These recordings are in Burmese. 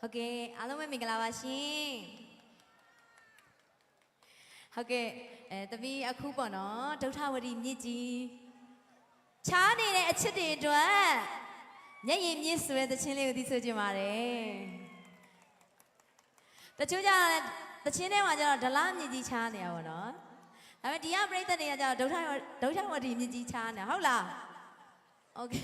ဟုတ်ကဲ့အားလုံးပဲမင်္ဂလာပါရှင်ဟုတ်ကဲ့သမီးအခုပေါ့နော်ဒုဋ္ဌဝတီမြစ်ကြီးချားနေတဲ့အချစ်တွေအတွက်မျက်ရည်မြစ်ဆိုတဲ့သချင်းလေးကိုသိဆိုကြပါတယ်တချို့ကျတော့သချင်းထဲမှာကျတော့ဒလမြစ်ကြီးချားနေရပါတော့ဒါပေမဲ့ဒီကပြိဿတွေကကျတော့ဒုဋ္ဌဝတီမြစ်ကြီးချားနေဟုတ်လားโอเค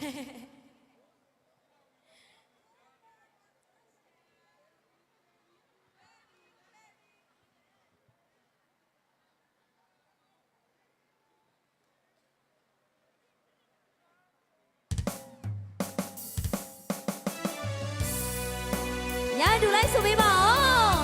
ညာတူလိုက်ဆိုပေးပါအောင်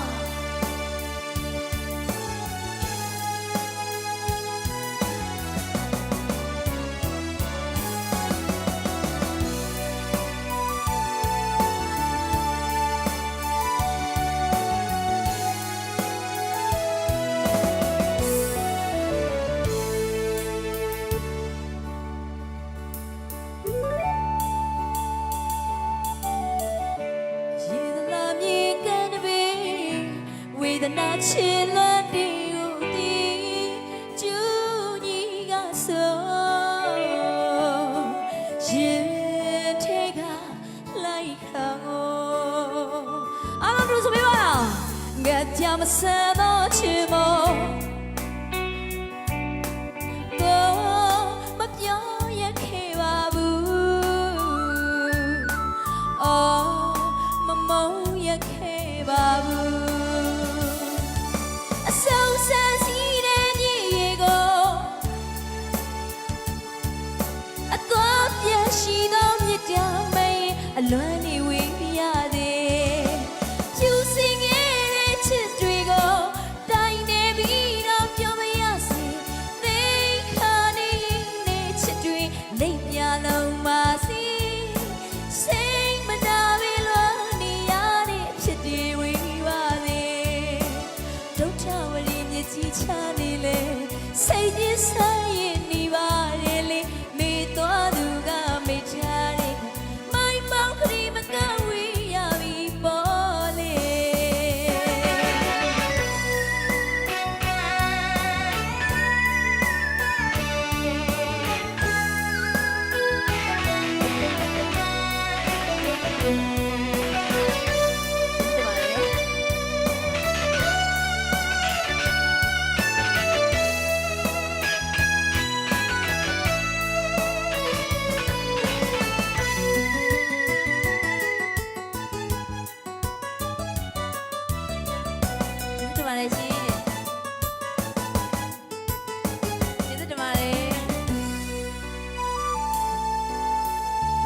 那起了的无敌，就你个手，也这个来看我。阿拉都是没完了，我家么三到七毛，我么表也开哇不，哦，么梦也开哇不。乱你为呀的，就是我的吃水果，带你比那表妹呀是，你看你的吃水，你呀老妈是，谁们那为乱你呀的吃的为哇的，都找我的日子差你嘞，谁的谁你哇的嘞，没多度个没差的。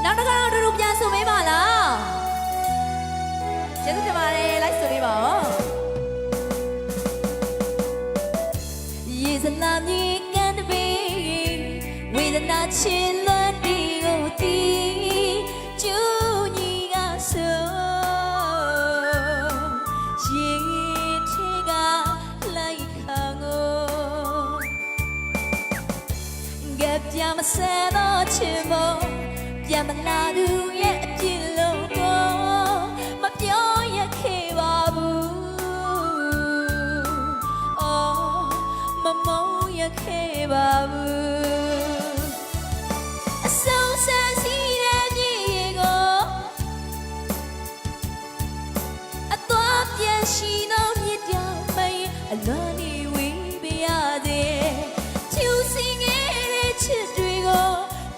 နောက်တစ်ခါတော့တို့ပြန်ဆိုပေးပါလားကျေးဇူးတင်ပါတယ်လိုက်ဆိုပေးပါဦးရေစလာမြေကန်တပေဝေဒနာချင်လို့ဒီကိုတီးကျူညီကဆိုရေထဲကလိုက်ခံကိုကပ်ပြမဆဲတော့ချင်မို့ပြမလာသူရဲ့အပြစ်လုံးကိုမပြောရခဲ့ပါဘူးအော်မမုန်းရခဲ့ပါဘူးအဆုံးဆန်းစီတဲ့မြေကိုအသွားပြန်ရှိသောမြစ်တောင်မေးအလွန်နေဝေးပြရသေးကျူစင်ငယ်တဲ့ချစ်တွေကို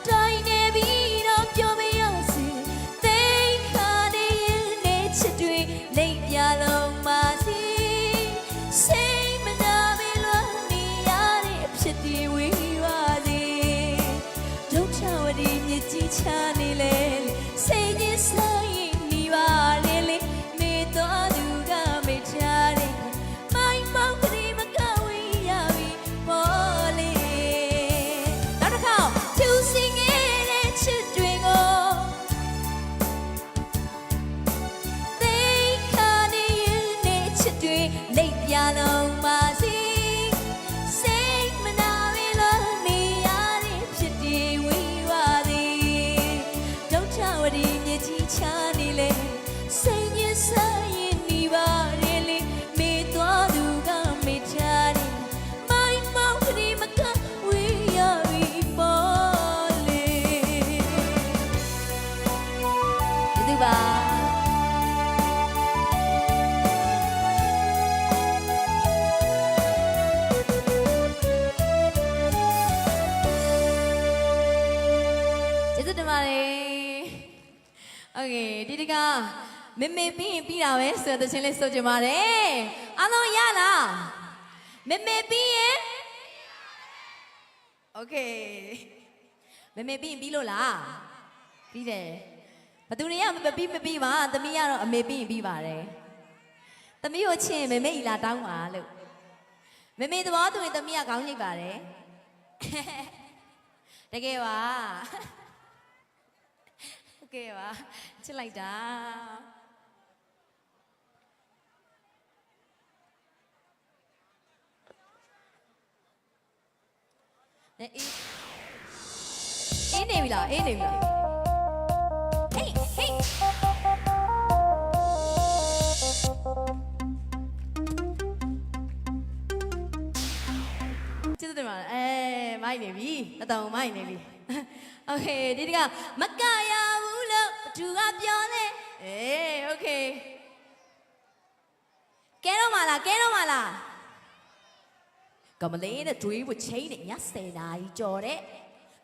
တိုင်းနေပြီးပြောမရစေသိခါနေနဲ့ချစ်တွေလိမ့်ပြလုံးပါစီစိတ်မနာမလွန်နေရတဲ့အဖြစ်တွေဝေးပါစေဒုက္ခဝတီမြစ်ကြီးချနေလေစိတ်ကြီးဆိုင်နေပါလေလေမေတော်သူကမေချာတဲ့မိုင်းမောင်ကလေးမကဝေးရပြီပေါ်လေနောက်တစ်ခါသူစင်ငယ်တဲ့ချစ်တွေလိပ်ပြလုံးပါစီစိတ်မနာမလို့နေရတဲ့ဖြစ်ဒီဝီဝါသည်ဒု Okay ဒီတကမေမေပြီးရင်ပြီးတာပဲဆိုတော့တချင်းလေးဆိုကြပါတယ်အားလုံးရလားမေမေပြီးရင် Okay မေမေပြီးရင်ပြီးလို့လားပြီးတယ်ဘသူတွေကမပြီးပါသမီးကတော့အမေပြီးရင်ပြီးပါတယ်သမီးကိုချင်မေမေဤလာတောင်းပါလို့မေမေသဘောတူရင်သမီးကခေါင်းညိတ်ပါတယ်တကယ်ပါโอเคပါချစ်လိုက်တာအေးနေပြီလားအေးနေပြီလားဟေးဟေးကျေးဇူးတင်ပါတယ်မိုက်နေပြီအတောင်မိုက်နေပြီโอเคဒီတကမကရဘူးလို့သူကပြောနေโอเคကဲတော့မလားကမလေးနဲ့တွေးဖို့ချိန်နဲ့ည10နာရီကြော်တဲ့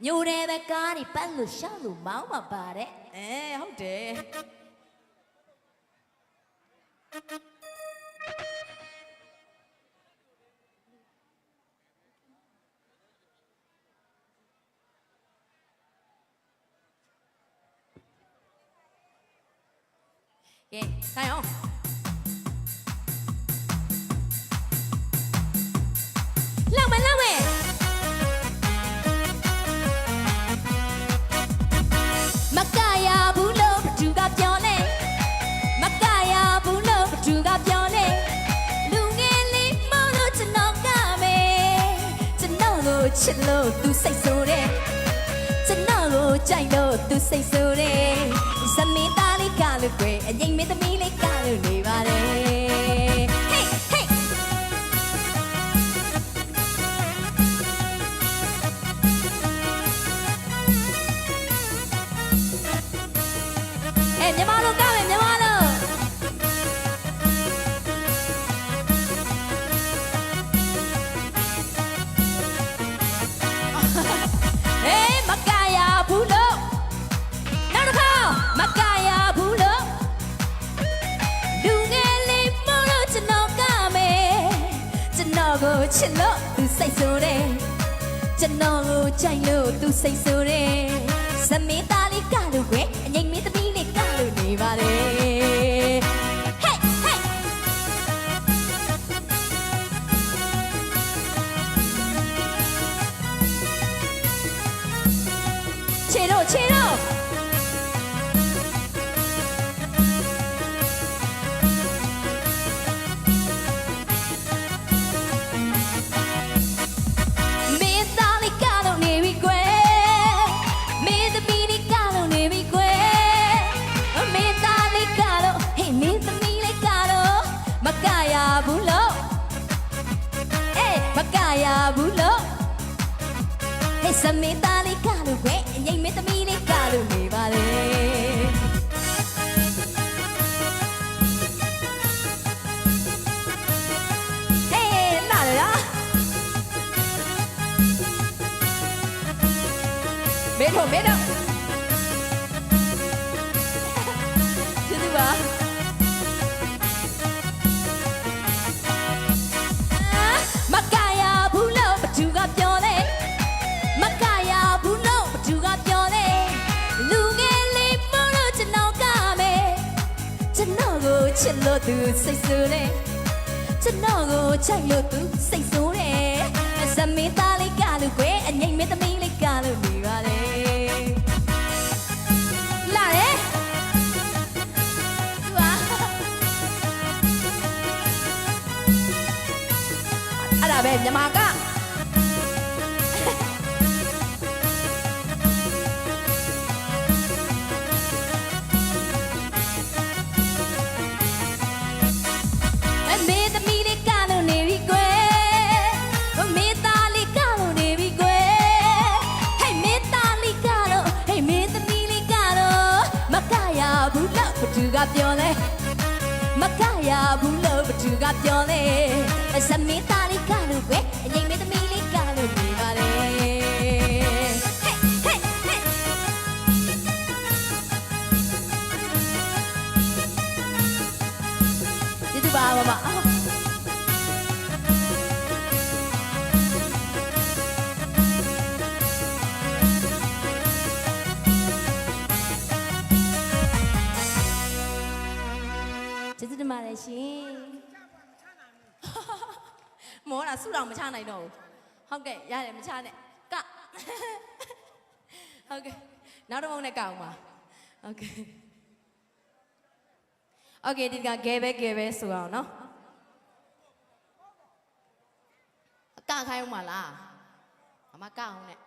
မြို့ထဲပဲကားတွေပတ်လို့ရှောက်လို့မောင်းမှာပါတဲ့ဟုတ်တယ်ကဲဆိုင်အောင်လောက်မယ်မကရဘူးလို့ဘသူကပြောနေမကရဘူးလို့ဘသူကပြောနေလူငယ်လေးမောင်လို့ကျွန်တော်ကမယ်ကျွန်တော်ကိုချစ်လို့သူစိတ်ဆိုးတယ်ကျွန်တော်ကိုကြိုက်လို့သူစိတ်ဆိုးတယ်စမင်းသားလေးကလို့ကွယ်အငိမ့်မသမီးလေးကလို့နေပါတယ်ဟေးဟေးမြမတို့ကမယ်မြမတို့မကရဘူးလို့နောက်တစ်ခါမကရဘူးလို့လူငယ်လေးမောလို့ကျွန်တော်ကမယ်ကျွန်တော်ကိုချစ်လို့သူစိတ်ဆိုးတယ်ကျွန်တော်ကိုကြိုက်လို့သူစိတ်ဆိုးတယ်စမင်းသားလေးကလို့ကွယ်အငိမ့်မင်းသမီးလေးကလို့နေပါတယ်ဟေးဟေးခြေတော့မင်းသားလေးကလို့နေပြီကွယ်မင်းသမီးလေးကလို့နေပြီကွယ်မင်းသားလေးကလို့ဟေးမင်းသမီးလေးကလို့မကရဘူးလို့မကရဘူးလို့ဟေးစမင်းသားလေးကလို့ကွယ်အငိမ့်မင်းသမီးလေးကလို့နေပါလေလာလားမေတော့ကျေးဇူးပါမကရဘူးလို့ဘသူကပြောလဲမကရဘူးလို့ဘသူကပြောလဲလူငယ်လေးမောလို့ကျွန်တော်ကမယ်ကျွန်တော်ကိုချစ်လို့သူစိတ်ဆိုးတယ်ကျွန်တော်ကိုကြိုက်လို့သူစိတ်ဆိုးတယ်စမင်းသားလေးကလို့ကွယ်အငိမ့်မင်းသမီးလေးကလို့နေပါလေလာတယ်သူကအဲ့ဒါပဲမြန်မာကမေသမီးလေးကလို့နေပြီကွယ်မေသားလေးကလို့နေပြီကွယ်ဟေးမေသားလေးကလို့ဟေးမေသမီးလေးကလို့မကရဘူးလို့ဘသူကပြောလဲမကရဘူးလို့ဘသူကပြောလဲစမင်းသားလေးကလို့ကွယ်အငိမ့်မေသမီးလေးကလို့နေပါလေဟေး တာစုတော်မချနိုင်တော့ဘူးဟုတ်ကဲ့ရတယ်မချနဲ့ကဟုတ်ကဲ့နောက်တစ်ပုံနဲ့ကအောင်ပါဟုတ်ကဲ့โอเคဒီကဂဲပဲဆိုအောင်နော်ကခိုင်းအောင်မလားအမကအောင်နဲ့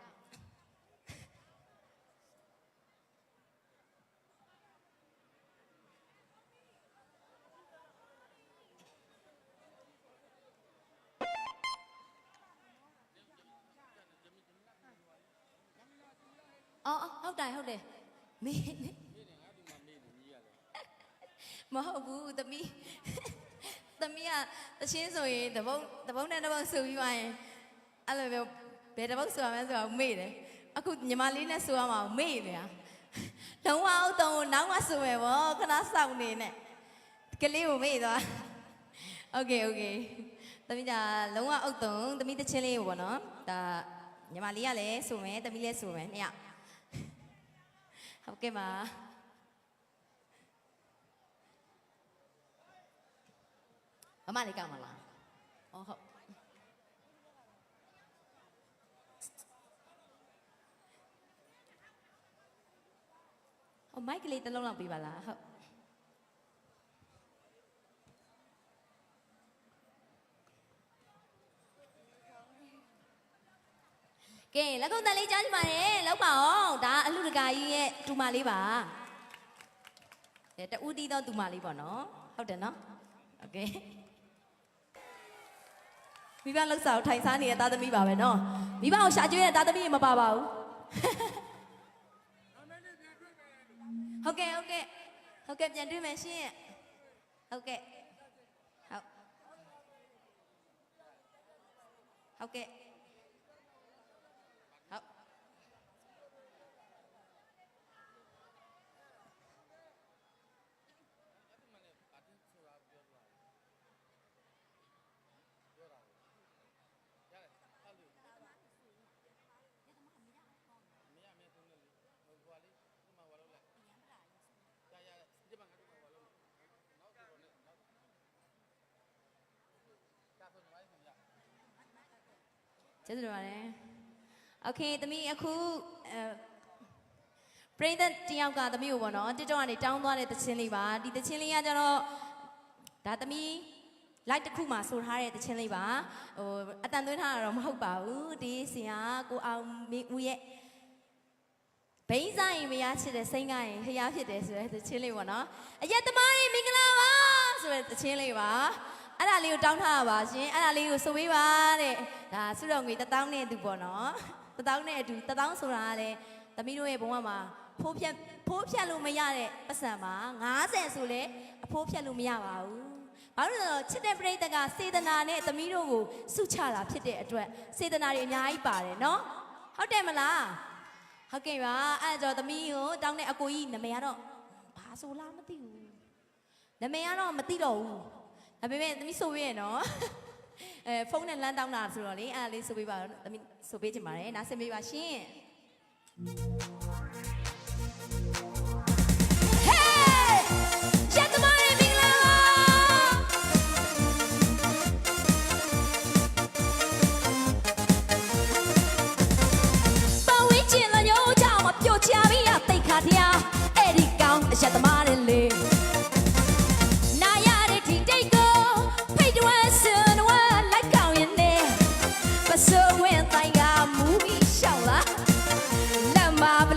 အော်ဟုတ်တယ်မေးနေမဟုတ်ဘူးသမီးကတချင်းဆိုရင်တပုံနဲ့တပုံဆိုပြီးသွားရင်အဲ့လိုမျိုးဘယ်တပုံဆိုရမလဲဆိုတော့မေ့တယ်အခုညီမလေးနဲ့ဆိုရမှာမေ့နေတာလုံးဝအုပ်တုံးကိုနောက်မှဆိုမယ်ဗောခဏစောင့်နေနဲ့ကလေးကိုမေ့သွားโอเคသမီးကလုံးဝအုပ်တုံးသမီးတချင်းလေးကိုဗောနော်ဒါညီမလေးကလည်းဆိုမယ်သမီးလည်းဆိုမယ်နှစ်ယောက်ဟုတ်ကဲ့ပါအမလေးကောက်မလားအော်ဟုတ်မိုက်ကလေးတစ်လုံးလောက်ပေးပါလားဟုတ်ကဲလက်ကုပ်တန်လေးကြားချင်ပါတယ်လောက်ပါအောင်ဒါအလူတကာကြီးရဲ့တူမလေးပါတူဦးတီးတော့တူမလေးပေါ့နော်ဟုတ်တယ်နော်โอเคမိဘလောက်စားထိုင်စားနေတဲ့သားသမီးပါပဲနော်မိဘကိုရှာကျွေးတဲ့သားသမီးမပါပါဘူးဟုတ်ကဲ့ပြန်တွေ့မယ်ရှင်ဟုတ်ကဲ့ဟုတ်ကဲ့ကျေးဇူးတင်ပါတယ်โอเคသမီးအခုပရိသတ်တယောက်ကသမီးကိုပေါ့နော် TikTok ကနေတောင်းသွားတဲ့သချင်းလေးပါဒီသချင်းလေးကကျတော့ဒါသမီး like တစ်ခုမှဆိုထားတဲ့သချင်းလေးပါဟိုအတန်သွင်းထားတာတော့မဟုတ်ပါဘူးဒီစင်ကကိုအောင်မင်းဦးရဲ့ဘိန်းဆိုင်မရချစ်တဲ့စိတ်ကရင်ဖျားဖြစ်တယ်ဆိုတဲ့သချင်းလေးပေါ့နော်အရက်သမားတွေမင်္ဂလာပါဆိုတဲ့သချင်းလေးပါအဲ့ဒါလေးကိုတောင်းထားပါရှင်အဲ့ဒါလေးကိုဆိုပေးပါတဲ့ဒါစုတော်ငွေ1000နဲ့အတူပေါ့နော်1000နဲ့အတူ1000ဆိုတာကလည်းသမီးတို့ရဲ့ဘုံမှာဖိုးဖြတ်လို့မရတဲ့ပတ်စံမှာ90ဆိုလဲအဖိုးဖြတ်လို့မရပါဘူးဘာလို့လဲဆိုတော့ချစ်တဲ့ပရိသတ်ကစေတနာနဲ့သမီးတို့ကိုစုချတာဖြစ်တဲ့အတွက်စေတနာတွေအများကြီးပါတယ်နော်ဟုတ်တယ်မလားဟုတ်ကဲ့ပါအဲ့တော့သမီးကိုတောင်းတဲ့အကိုကြီးနာမည်ကတော့ဘာဆိုလားမသိဘူးနာမည်ကတော့မသိတော့ဘူးဒါပေမဲ့သမီးဆိုပေးရနော်ဖုန်းနဲ့လမ်းတောင်းတာဆိုတော့လေအဲ့ဒါလေးဆိုပေးပါသမီးဆိုပေးချင်ပါတယ်နားဆင်ပေးပါရှင်အဲ့ဒီကောင်းအရက်သမားတွေလေနာရတဲ့ဒီတိတ်ကိုဖိတ်တွဲစင်ဝဲလိုက်ကောင်းရင်နဲ့ပစိုးဝင်တိုင်းကမူပြီးရှောက်လာလက်မဖ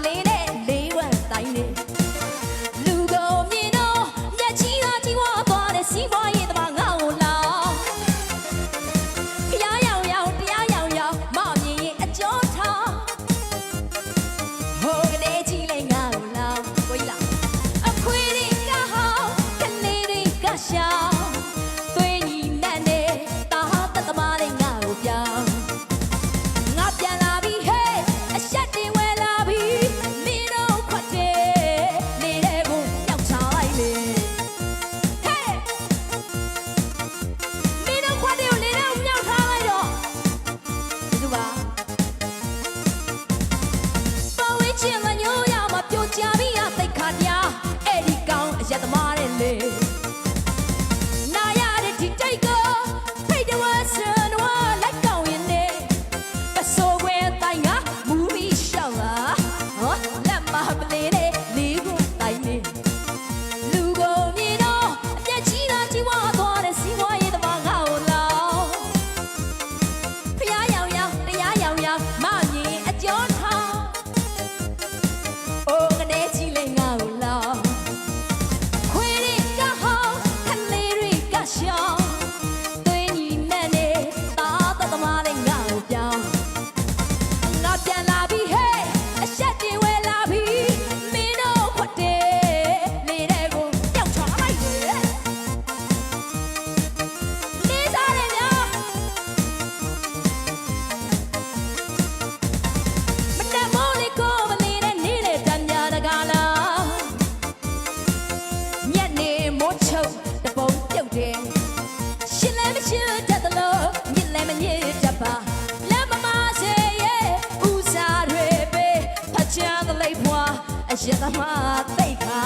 ရသမားသိခါ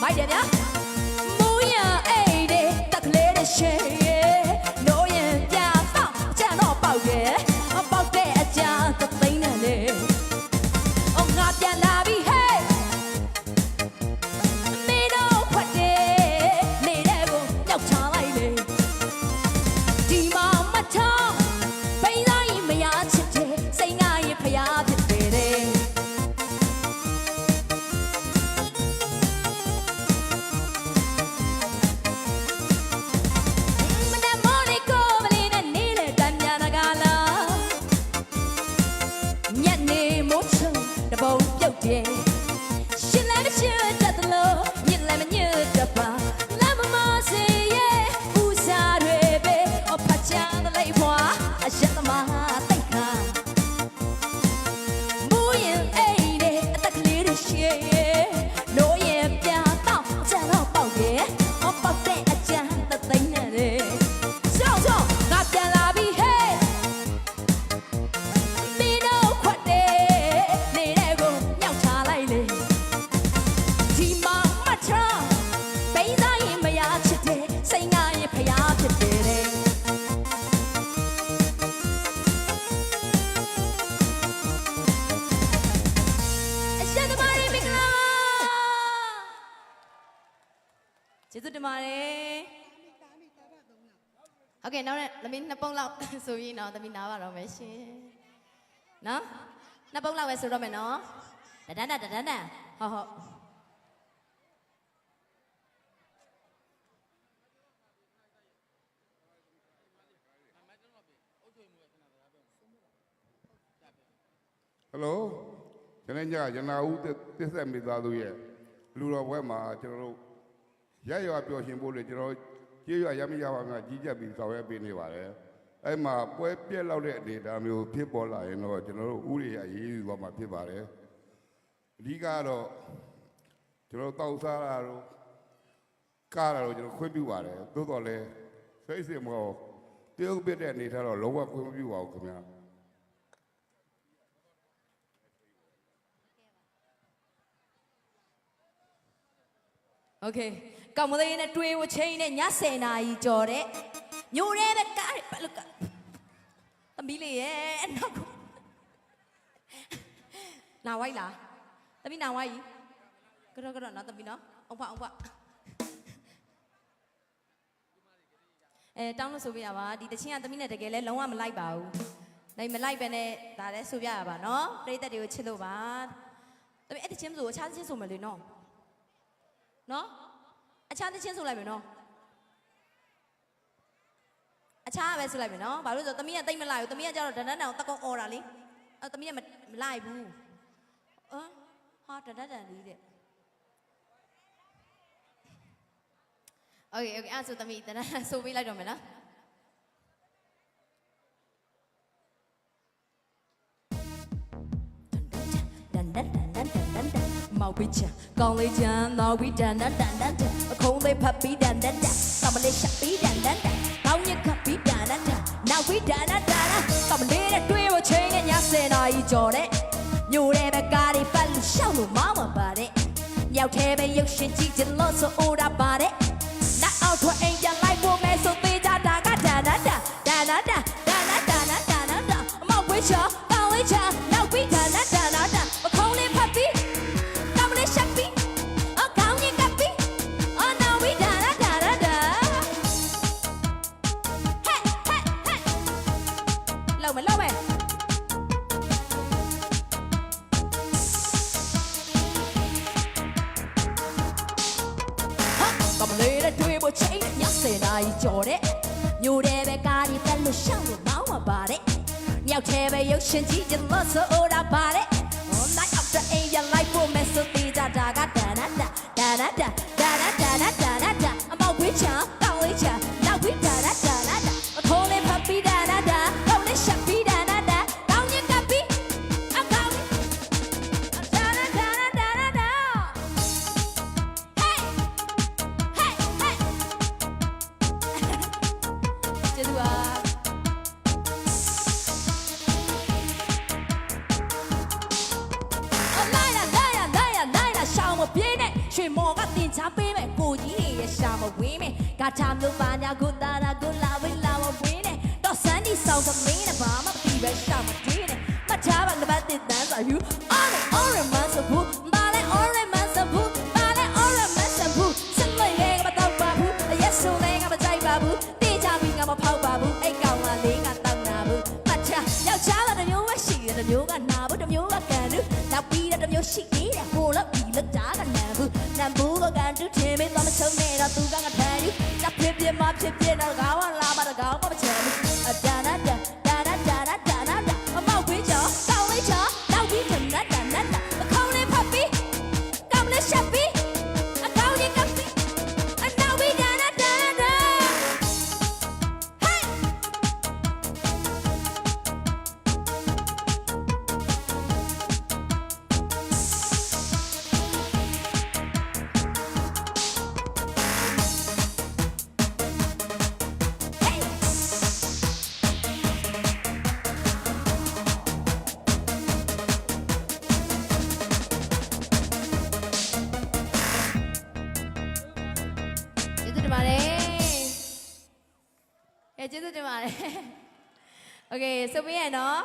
မိုက်တယ်ဗျာမူရအိတ်တဲ့တက်ကလေးတဲ့ရှေးနိုးရင်ပြတော့အကြံတော့ပေါက်ရဲ့ပေါက်တဲ့အကြံသသိန်းနဲ့လေအော်ငါပြန်လာပြီဟဲ့မေတော့ခွတ်တယ်နေတဲ့ကိုရောက်ချလိုက်လေဒီမှာမချောင်းပိန်းသားရင်မရချစ်တယ်စိတ်ငါရင်ဖျားဖြစ်တယ်တဲ့ရှင်လည်းမရှိတတ်တယ်လို့ညစ်လည်းမညစ်တတ်ပါလမ်းမမစေရဲ့ဦးစားတွေပဲအဖချမ်းတဲ့လေးဖွာအရက်သမားတိတ်ခါမူရင်အိတ်တဲ့အတက်ကလေးတွေရှေ့နိုးရင်ပြတော့အကြံတော့ပေါက်ရဲ့အပေါက်တဲ့အကြံသသိန်းနဲ့လေဆောင်းငါပြန်လာပြီဟဲ့ဒီတော့ခွတ်တယ်နေတဲ့ကိုညောက်ချလိုက်လေဒီမှာမချောင်းပိန်းသားရင်မရချစ်တယ်စိတ်ငါရင်ဖျားဖြစ်တယ်တဲ့အရှက်သမားတွေမင်္ဂလာကျေးဇူးတင်ပါတယ်โอเคနောက်နဲ့သမီး2ပုံလောက်ဆိုပြီးတော့သမီးနားပါတော့မယ်ရှင်နော်2ပုံလောက်ပဲဆိုတော့မယ်နော်တဒန်းဟုတ်ဟယ်လိုကျွန်တော်ညရနာဦးတစ္ဆက်မိသားစုရဲ့လူတော်ဘွဲမှာကျွန်တော်တို့ရရွာပျော်ရှင်ဖို့လေကျွန်တော်ကြေးရွာရမရပါများကြီးကြပ်ပြီးဆောင်ရွက်ပေးနေပါတယ်အဲ့မှာပွဲပြက်လောက်တဲ့အနေအထားမျိုးဖြစ်ပေါ်လာရင်တော့ကျွန်တော်တို့ဥရိယရေးယူသွားမှာဖြစ်ပါတယ်အဓိကတော့ကျွန်တော်တောက်စားတာတို့ကားတာတို့ကျွန်တော်ခွင့်ပြုပါတယ်သို့တော်လည်းစိတ်စင်မောတရုပ်ပြတဲ့အနေထားတော့လုံးဝခွင့်မပြုပါဘူးခင်ဗျာโอเคကောင်မလေးနဲ့တွေ့ဝချင်းနဲ့ည10 နာရီကြော်တဲ့ညိုရဲပဲကားဘယ်လိုကသမီးလေးရဲ့နောက်နာဝိုက်လားသမီးနာဝိုက်ကတော့နော်သမီးနော်အောင်ဖတောင်းလို့ဆိုပြရပါဒီတချင်းကသမီးနဲ့တကယ်လဲလုံးဝမလိုက်ပါဘူးနိုင်မလိုက်ပဲနဲ့ဒါလည်းဆိုပြရပါနော်ပရိသတ်တွေကိုချစ်လို့ပါသမီးအဲ့တချင်းဆိုအခြားချင်းဆိုမယ်လေနော်အခြားသချင်းဆိုလိုက်မယ်နော်အခြားပဲဆိုလိုက်မယ်နော်ဘာလို့ဆိုသမီးကတိတ်မလိုက်ဘူးသမီးကကျတော့ဒန်တောင်တကုံអော်တာလေအဲ့သမီးကမလိုက်ဘူးဟာဒန်လေးတဲ့โอเคအဲ့ဆိုသမီးဒန်ဆိုပေးလိုက်တော့မယ်နော်မောက်ပိချာကောင်းလေးချမ်းတော့ဝိတန်အခုံးလေးဖတ်ပြီးတန်ကမလေးရှက်ပြီးတန်ကောင်းညက်ခပ်ပြီးတန်နောက်ဝိတန်ကမလေးနဲ့တွေ့ဖို့ချိန်နဲ့ည10 နာရီကြော်တဲ့ညိုတဲ့ဘက်ကားတွေပတ်လို့ရှောက်လို့မောင်းမပါတဲ့မြောက်ထဲပဲရုပ်ရှင်ကြည့်ချင်လို့ဆိုအိုတာပါတဲ့နောက်အောက်ထွက်အိမ်ပြန်လိုက်ဖို့မဲဆိုသေးကြတာကတန်အမောက်ပိချာကောင်းလေးချမ်းနောက်ဝိတန်အခုံးလေးဖတ်ပြီး10 နာရီကြော်တဲ့ညိုတဲ့ဘက်ကားဒီတက်လို့ရှောက်လို့မောင်းမပါတဲ့မြောက်ထဲပဲရုပ်ရှင်ကြည့်ချင်လို့ဆိုတာပါတဲ့ night after အိမ်ပြန်လိုက်ဖို့မဲဆိုသေးကြတာကတန်အမောက်ဝေးချာတောင်းလေးချာနောက်ဝေးအခုံးလေးဖပ်ပြီးကောင်းလေးရှက်ပြီးကောင်းညက်ကပ်ပြီးအကောင်းကျေးဇူးပါလိုက် ရွှေမော်ကတင်ချပေးမယ်ကိုကြီးတွေရဲ့ရှာမဝင်းမယ်ဂါချာမျိုးပါညာကိုတာရာကိုလာဝင်းလာမဝင်းနဲ့တော့စန်းဒီဆောင်သမင်းနဲ့ဘာမှမပြီးပဲရှာမတင်းနဲ့မချားပါငပတ်တင်တန်းဆိုယူအော်ရမန်စဘူးဘာလဲအော်ရမန်စဘူးဘာလဲအော်ရမန်စဘူးစင်လေးလေးကမတော့ပါဘူးအရက်ဆိုလေးကမကြိုက်ပါဘူးတေးချပြီးကမဖောက်ပါဘူးအိတ်ကောင်ကလေးကတောင်းနာဘူးမချားယောက်ျားကတမျိုးပဲရှိတယ်တမျိုးကနာဘူးတမျိုးကကန်ဘူးနောက်ပြီးတဲ့တမျိုးရှိသေးတယ်ဟိုလောက်ဒီလောက်တာကနန်ဘူးနန်ဘူးကကန်တူးထင်းမေးတော့မချုံနဲ့တော့သူကငါထိုင်ယူတဖြစ်ဖြစ်မဖြစ်ဖြစ်တော့ကောင်းလာပါတော့ကောင်းမချမ်းဘူးအဒါနာဒါဒါနာဒါနာဒါနာဒါမမောက်ဝင်းချောကောင်းလေးချောနောက်ပြီးထနတ်ဒါနတ်ဒါမခေါင်းလေးဖတ်ပြီးကောင်းလေးရှက်ပြီးအကောင်းလေးကပ်ပြီးအနောက်ပြီးဒါနာဒါနာဒါဟေးကျေးဇူးတင်ပါတယ်ကျေးဇူးတင်ပါတယ်โอเคဆိုပြီးရနော်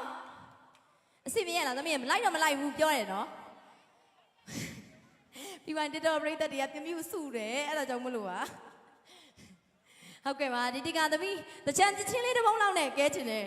အစီမရလားသမီးမလိုက်တော့မလိုက်ဘူးပြောတယ်နော်ဒီမှာတစ်တော်ပရိသတ်တွေကပြမြူစုတယ်အဲ့ဒါကြောင့်မလို့ပါဟုတ်ကဲ့ပါဒီကသမီးတချမ်းချင်းလေးတစ်ပုံးလောက်နဲ့ကဲချင်တယ်